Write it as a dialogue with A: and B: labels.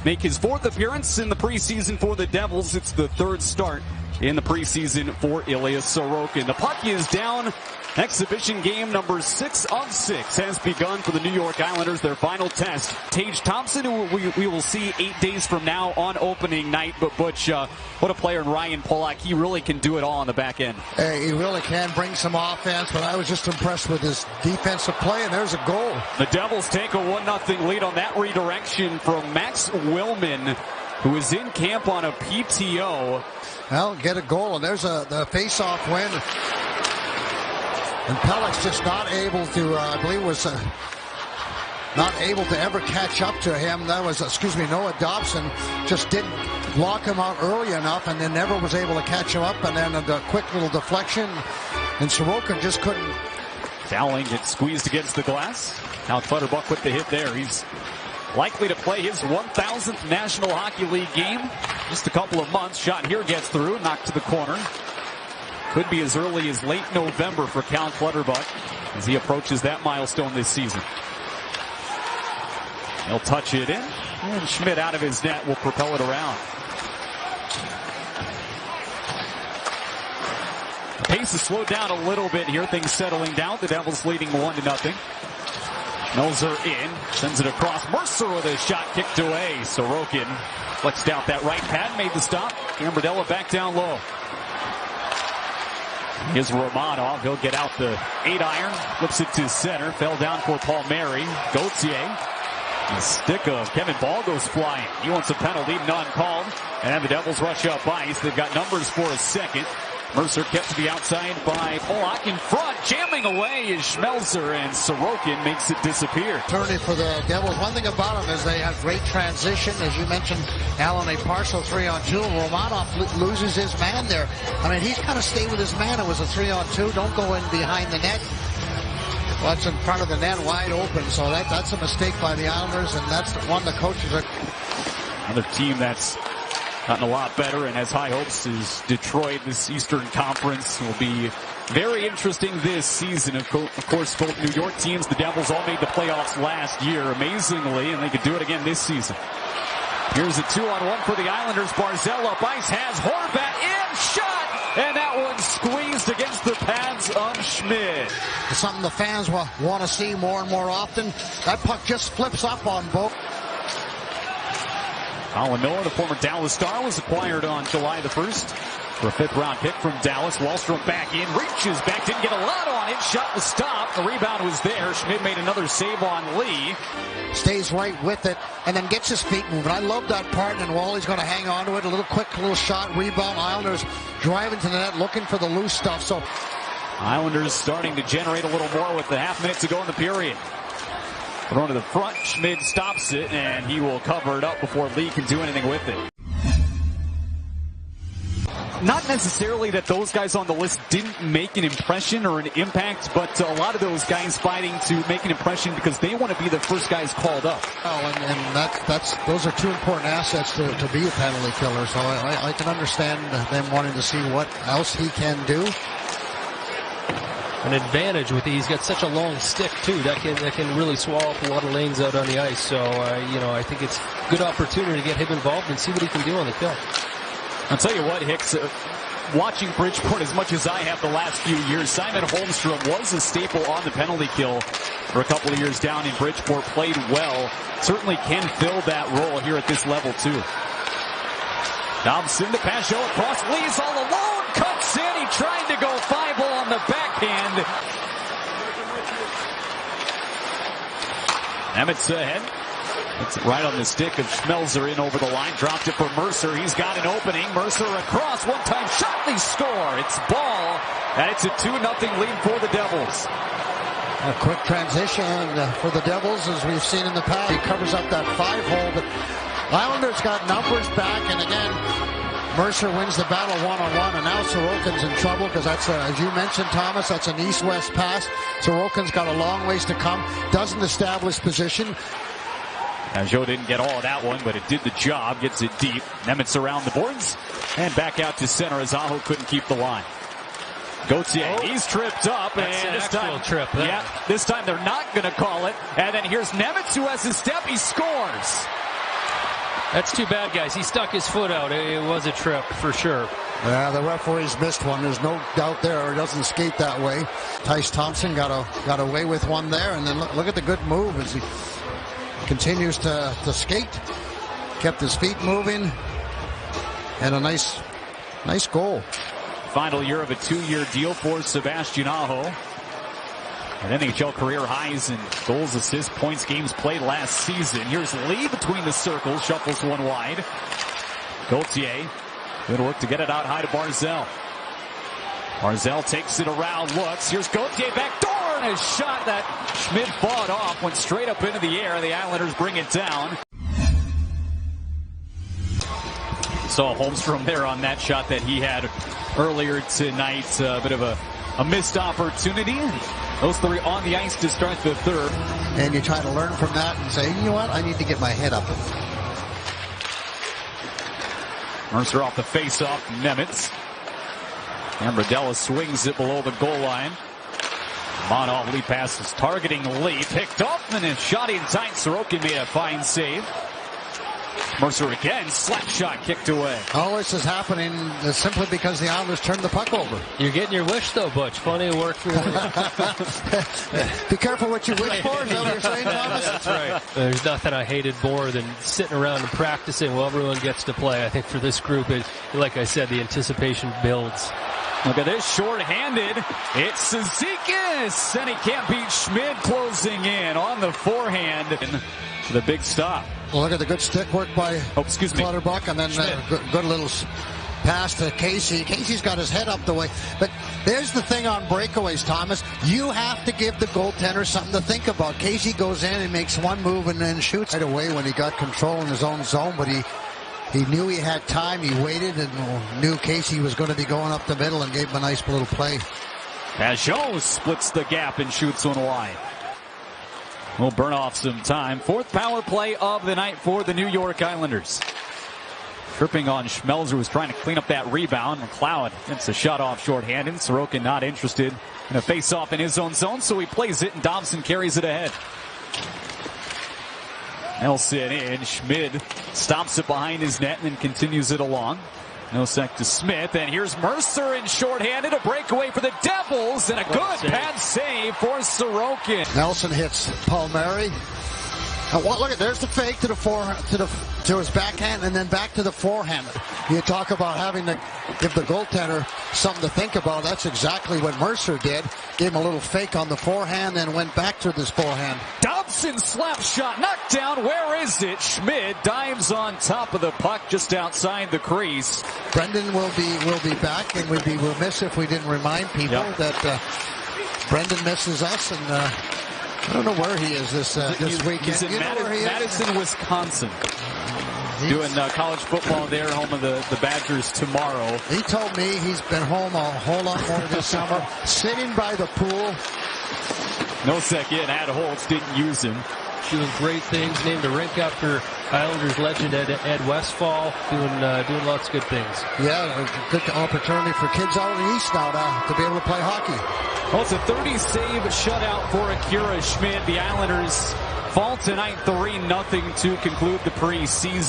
A: make his 4th appearance in the preseason for the Devils. It's the 3rd start in the preseason for Ilya Sorokin. The puck is down. Exhibition game number 6 of 6 has begun for the New York Islanders, their final test. Tage Thompson, who we will see 8 days from now on opening night. But Butch, what a player in Ryan Polak. He really can do it all on the back end.
B: He really can bring some offense, but I was just impressed with his defensive play, and there's a goal.
A: The Devils take a 1-0 lead on that redirection from Max Willman, who is in camp on a PTO.
B: Well, get a goal, and there's the face-off win. And Pellick's just not able to, I believe was not able to ever catch up to him. That was, Noah Dobson just didn't block him out early enough and then never was able to catch him up. And then the quick little deflection, and Sorokin just couldn't.
A: Dowling gets squeezed against the glass. Now Clutterbuck with the hit there. He's likely to play his 1,000th National Hockey League game. Just a couple of months. Shot here gets through, knocked to the corner. Could be as early as late November for Cal Clutterbuck as he approaches that milestone this season. He'll touch it in, and Schmidt out of his net will propel it around. The pace has slowed down a little bit here. Things settling down. The Devils leading 1-0. Schmelzer in, sends it across. Mercer with a shot kicked away. Sorokin flexed out that right pad, made the stop. Gambardella back down low. Here's Romanov. He'll get out the 8-iron. Flips it to center. Fell down for Palmieri. Gauthier. The stick of Kevin Ball goes flying. He wants a penalty. None called. And the Devils rush up ice. They've got numbers for a second. Mercer kept to the outside by Polak in front. Jamming away is Schmelzer, and Sorokin makes it disappear.
B: Attorney for the Devils. One thing about them is they have great transition. As you mentioned, Alan, a partial 3-on-2. Romanov loses his man there. I mean, he's got to stay with his man. It was a 3-on-2. Don't go in behind the net. Well, it's in front of the net, wide open. So that's a mistake by the Islanders, and that's one the coaches are.
A: Another team that's gotten a lot better and has high hopes is Detroit. This Eastern Conference will be very interesting this season. Of course, both New York teams, the Devils, all made the playoffs last year, amazingly, and they could do it again this season. Here's a 2-on-1 for the Islanders. Barzell up ice, has Horvat in, shot, and that one squeezed against the pads of Schmidt.
B: It's something the fans want to see more and more often. That puck just flips up on both.
A: Colin Miller, the former Dallas Star, was acquired on July the 1st for a 5th-round pick from Dallas. Wallstrom back in, reaches back, didn't get a lot on it. Shot was stopped. The rebound was there. Schmidt made another save on Lee.
B: Stays right with it and then gets his feet moving. I love that part, and Wally's going to hang on to it. A little quick little shot, rebound. Islanders driving to the net, looking for the loose stuff. So
A: Islanders starting to generate a little more with the half minute to go in the period. Thrown to the front, Schmidt stops it, and he will cover it up before Lee can do anything with it. Not necessarily that those guys on the list didn't make an impression or an impact, but a lot of those guys fighting to make an impression because they want to be the first guys called up.
B: Oh, and those are two important assets to be a penalty killer, so I can understand them wanting to see what else he can do.
C: An advantage with he's got such a long stick too that can really swallow up a lot of lanes out on the ice. So I think it's a good opportunity to get him involved and see what he can do on the kill.
A: I'll tell you what, Hicks, watching Bridgeport as much as I have the last few years, Simon Holmstrom was a staple on the penalty kill for a couple of years down in Bridgeport. Played well, certainly can fill that role here at this level too. Dobson to Pajot across, Lee's all alone, cuts in, he tried to go 5-0 on the backhand. Emmett's ahead. It's right on the stick of Schmelzer in over the line. Dropped it for Mercer. He's got an opening. Mercer across. One-time shot. They score. It's Ball. And it's a 2-0 lead for the Devils.
B: A quick transition for the Devils, as we've seen in the past. He covers up that 5-hole, but Islanders got numbers back, and again, Mercer wins the battle one-on-one, and now Sorokin's in trouble because that's, as you mentioned, Thomas, that's an east-west pass. Sorokin's got a long ways to come. Doesn't establish position.
A: Pajot didn't get all of that one, but it did the job. Gets it deep. Nemitz around the boards and back out to center as Aho couldn't keep the line. Gauthier, he's tripped up.
C: That's
A: and
C: an
A: this time,
C: trip.
A: Yeah, this time they're not going to call it. And then here's Nemitz who has his step. He scores.
C: That's too bad, guys. He stuck his foot out. It was a trip for sure.
B: Yeah, the referees missed one. There's no doubt there. He doesn't skate that way. Tyce Thompson got away with one there, and then look at the good move as he continues to skate. Kept his feet moving, and a nice goal.
A: Final year of a 2-year deal for Sebastian Aho. An NHL career highs in goals, assists, points, games played last season. Here's Lee between the circles, shuffles one wide. Gauthier, good work to get it out high to Barzal. Barzal takes it around, looks. Here's Gauthier back door, and a shot that Schmidt fought off, went straight up into the air. The Islanders bring it down. Saw Holmstrom there on that shot that he had earlier tonight. A bit of a missed opportunity. Those three on the ice to start the third.
B: And you try to learn from that and say, you know what, I need to get my head up.
A: Mercer off the face-off, Nemitz. And Bradella swings it below the goal line. Monov lead passes, targeting Lee. Picked up and a shot in tight. Sorokin made a fine save. Mercer again, slap shot kicked away.
B: All this is happening simply because the Islanders turned the puck over.
C: You're getting your wish, though, Butch. Plenty of work for you.
B: Be careful what you wish for, is that what you're saying, Thomas?
C: That's right. There's nothing I hated more than sitting around and practicing while everyone gets to play. I think for this group, like I said, the anticipation builds.
A: Look at this, short-handed. It's Cizikas, and he can't beat Schmidt, closing in on the forehand. The big stop.
B: Well, look at the good stick work by Clutterbuck, and then good little pass to Casey. Casey's got his head up the way. But there's the thing on breakaways, Thomas. You have to give the goaltender something to think about. Casey goes in and makes one move and then shoots right away when he got control in his own zone, but he knew he had time. He waited and knew Casey was going to be going up the middle and gave him a nice little play.
A: Pajot splits the gap and shoots one wide. We'll burn off some time. Fourth power play of the night for the New York Islanders. Tripping on Schmelzer, was trying to clean up that rebound. McLeod gets a shot off shorthanded. Sorokin not interested in a face-off in his own zone, so he plays it, and Dobson carries it ahead. Nelson in. Schmid stops it behind his net and then continues it along. Nosek to Smith, and here's Mercer in shorthanded, a breakaway for the Devils, and a good pad save for Sorokin.
B: Nelson hits Palmieri. Look at, there's the fake to his backhand and then back to the forehand. You talk about having to give the goaltender something to think about. That's exactly what Mercer did. Gave him a little fake on the forehand and went back to this forehand.
A: Dobson slap shot, knocked down. Where is it? Schmid dives on top of the puck just outside the crease.
B: Brendan will be back, and we'd be remiss if we didn't remind people that Brendan misses us, and I don't know where he is this weekend.
A: He's in Madison, Wisconsin. Doing college football there, home of the Badgers tomorrow.
B: He told me he's been home a whole lot more this summer, sitting by the pool.
A: Nosek in, had Holtz, didn't use him.
C: Doing great things, named a rink after Islanders legend Ed Westfall, doing lots of good things.
B: Yeah, a good opportunity for kids out in the East now to be able to play hockey.
A: Well, it's a 30-save shutout for Akira Schmid. The Islanders fall tonight 3-0 to conclude the preseason.